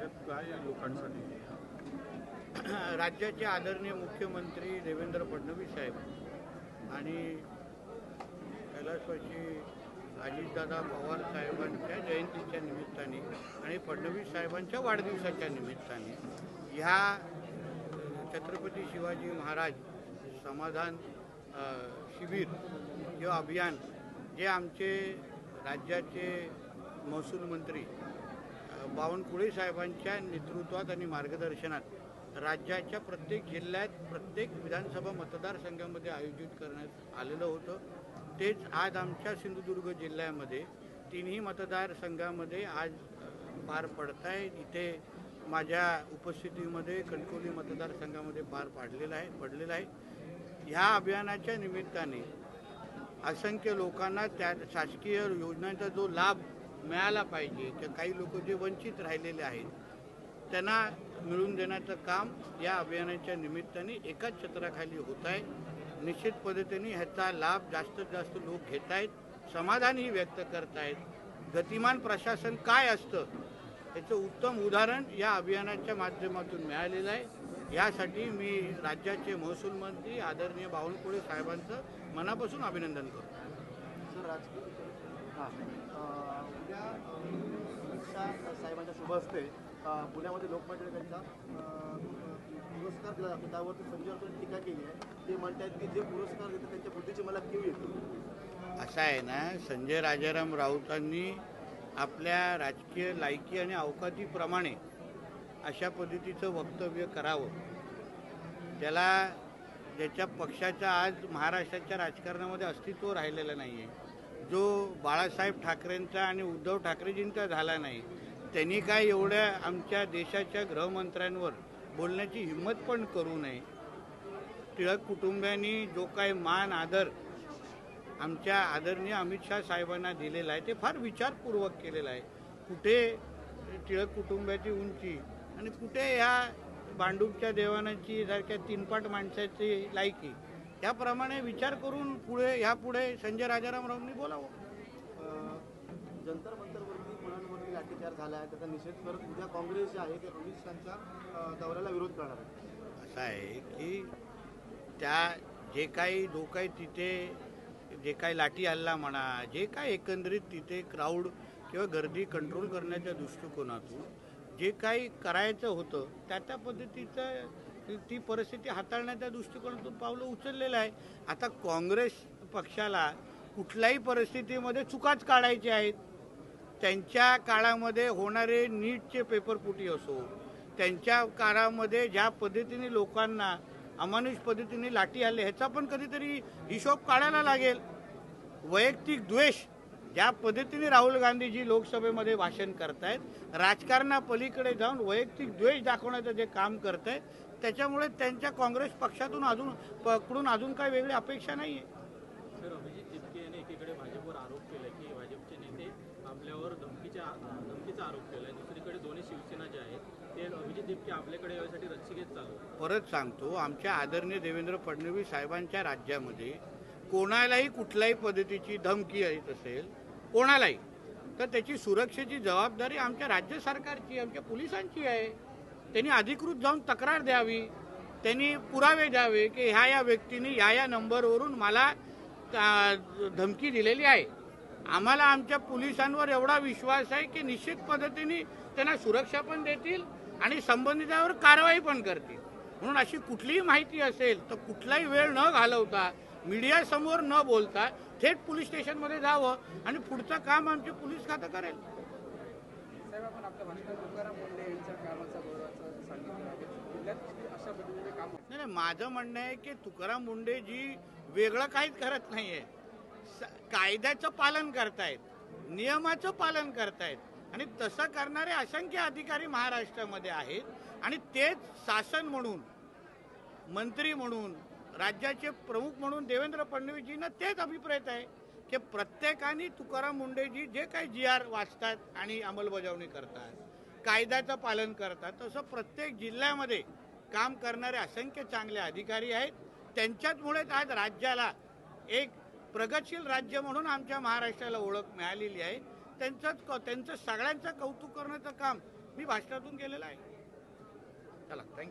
आहेत काय लोकांसाठी? राज्याचे आदरणीय मुख्यमंत्री देवेंद्र फडणवीस साहेब आणि कैलासवासी अजितदादा पवार साहेबांच्या जयंतीच्या निमित्ताने आणि फडणवीस साहेबांच्या वाढदिवसाच्या निमित्ताने ह्या छत्रपती शिवाजी महाराज समाधान शिबिर किंवा अभियान जे आमचे राज्याचे महसूल मंत्री बावनकुळे साहेबांच्या नेतृत्वात आणि मार्गदर्शनात राज्याच्या प्रत्येक जिल्ह्यात प्रत्येक विधानसभा मतदारसंघामध्ये आयोजित करण्यात आलेलं होतं. तेच आज आमच्या सिंधुदुर्ग जिल्ह्यामध्ये तिन्ही मतदारसंघामध्ये आज पार पडत आहे. इथे माझ्या उपस्थितीमध्ये कणकवली मतदारसंघामध्ये पार पडलेला आहे. ह्या अभियानाच्या निमित्ताने असंख्य लोकांना त्या शासकीय योजनांचा जो लाभ मिळाला पाहिजे, तर काही लोक जे वंचित राहिलेले आहेत त्यांना मिळवून देण्याचं काम या अभियानाच्या निमित्ताने एकाच छत्राखाली होत आहे. निश्चित पद्धतीने ह्याचा लाभ जास्तीत जास्त लोक घेत आहेत, समाधानही व्यक्त करत आहेत. गतिमान प्रशासन काय असतं याचं उत्तम उदाहरण या अभियानाच्या माध्यमातून मिळालेलं आहे. यासाठी मी राज्याचे महसूल मंत्री आदरणीय बावनकुळे साहेबांचं मनापासून अभिनंदन करतो. उद्या अमित शाह साहेबांच्या शुभ हस्ते पुण्यामध्ये लोकमान्य टिळकांचा पुरस्कार दिला जातो. त्यावरती संजय राऊतांनी टीका केली आहे. ते म्हणतात की जे पुरस्कार देतात त्यांच्या बुद्धीची मला कीव येते. असं आहे ना, संजय राजाराम राऊतांनी आपल्या राजकीय लायकी आणि अवकातीप्रमाणे अशा पद्धतीचं वक्तव्य करावं. त्याला ज्याच्या पक्षाच्या आज महाराष्ट्राच्या राजकारणामध्ये अस्तित्व राहिलेलं नाही आहे, जो बाळासाहेब ठाकरेंचा आणि उद्धव ठाकरेजींचा झाला नाही, त्यांनी काय एवढ्या आमच्या देशाच्या गृहमंत्र्यांवर बोलण्याची हिंमत पण करू नये. टिळक कुटुंबियांनी जो काही मान आदर आमच्या आदरणीय अमित शाह साहेबांना दिलेला आहे ते फार विचारपूर्वक केलेलं आहे. कुठे टिळक कुटुंबाची उंची आणि कुठे ह्या भांडूपच्या देवानाची सारख्या तीनपाट माणसाची लायकी, याप्रमाणे विचार करून पुढे संजय राजाराम राऊंनी बोलावं. जंतर मंतरवरती मुलांवरती लाठीचार झाला आहे, त्याचा निषेध करत उद्या काँग्रेस जे आहे ते अमित शहाच्या दौऱ्याला विरोध करणार आहे. असं आहे की त्या जे काही तिथे जे काही लाठी हल्ला म्हणा, जे काय एकंदरीत तिथे क्राऊड किंवा गर्दी कंट्रोल करण्याच्या दृष्टिकोनातून जे काही करायचं होतं त्या पद्धतीचं ती परिस्थिती हाताळण्याच्या दृष्टिकोनातून पावलं उचललेलं आहे. आता काँग्रेस पक्षाला कुठल्याही परिस्थितीमध्ये चुकाच काढायच्या आहेत. त्यांच्या काळामध्ये होणारे नीटचे पेपरफुटी असो, त्यांच्या काळामध्ये ज्या पद्धतीने लोकांना अमानुष पद्धतीने लाठी हल्ले, ह्याचा पण कधीतरी हिशोब काढायला लागेल. वैयक्तिक द्वेष ज्या पद्धतीने राहुल गांधीजी लोकसभेमध्ये भाषण करतायत, राजकारणापलीकडे जाऊन वैयक्तिक द्वेष दाखवण्याचं जे काम करत आहे, त्याच्यामुळे त्यांच्या काँग्रेस पक्षातून अजून काही वेगळी अपेक्षा नाही आहे. सर, अभिजित तिपके यांनी एकीकडे भाजपवर आरोप केला की भाजपचे नेते आपल्यावर धमकीचा आरोप केला आहे. दुसरीकडे दोन्ही शिवसेना जे आहेत ते अभिजित तिपके आपल्याकडे यासाठी रस्सीखेच चालू. परत सांगतो, आमच्या आदरणीय देवेंद्र फडणवीस साहेबांच्या राज्यामध्ये कोणालाही कुठल्याही पद्धतीची धमकी येत असेल कोणालाही, तर त्याची सुरक्षेची जबाबदारी आमच्या राज्य सरकारची, आमच्या पोलिसांची आहे. त्यांनी अधिकृत जाऊन तक्रार द्यावी, त्यांनी पुरावे द्यावे की ह्या व्यक्तीने या नंबरवरून मला धमकी दिलेली आहे. आम्हाला आमच्या पोलिसांवर एवढा विश्वास आहे की निश्चित पद्धतीने त्यांना सुरक्षा पण देतील आणि संबंधितांवर कारवाई पण करतील. म्हणून अशी कुठलीही माहिती असेल तर कुठलाही वेळ न घालवता, मीडियासमोर न बोलता थेट पोलीस स्टेशनमध्ये जावं आणि पुढचं काम आमचे पोलीस खातं करेल. नाही, माझं म्हणणं आहे की तुकाराम मुंडे जी वेगळं काहीच करत नाहीये, कायद्याचं पालन करतायत, नियमाचं पालन करतायत आणि तसं करणारे असंख्य अधिकारी महाराष्ट्रामध्ये आहेत आणि तेच शासन म्हणून, मंत्री म्हणून, राज्याचे प्रमुख म्हणून देवेंद्र फडणवीसजींना तेच अभिप्रेत आहे की प्रत्येकाने तुकाराम मुंडेजी जे काही GR वाचतात आणि अंमलबजावणी करतात, कायद्याचं पालन करतात, तसं प्रत्येक जिल्ह्यामध्ये काम करणारे असंख्य चांगले अधिकारी आहेत. त्यांच्याचमुळेच आज राज्याला एक प्रगतशील राज्य म्हणून आमच्या महाराष्ट्राला ओळख मिळालेली आहे. त्यांचं सगळ्यांचं कौतुक करण्याचं काम मी भाषणातून केलेला आहे. चला थँक्यू.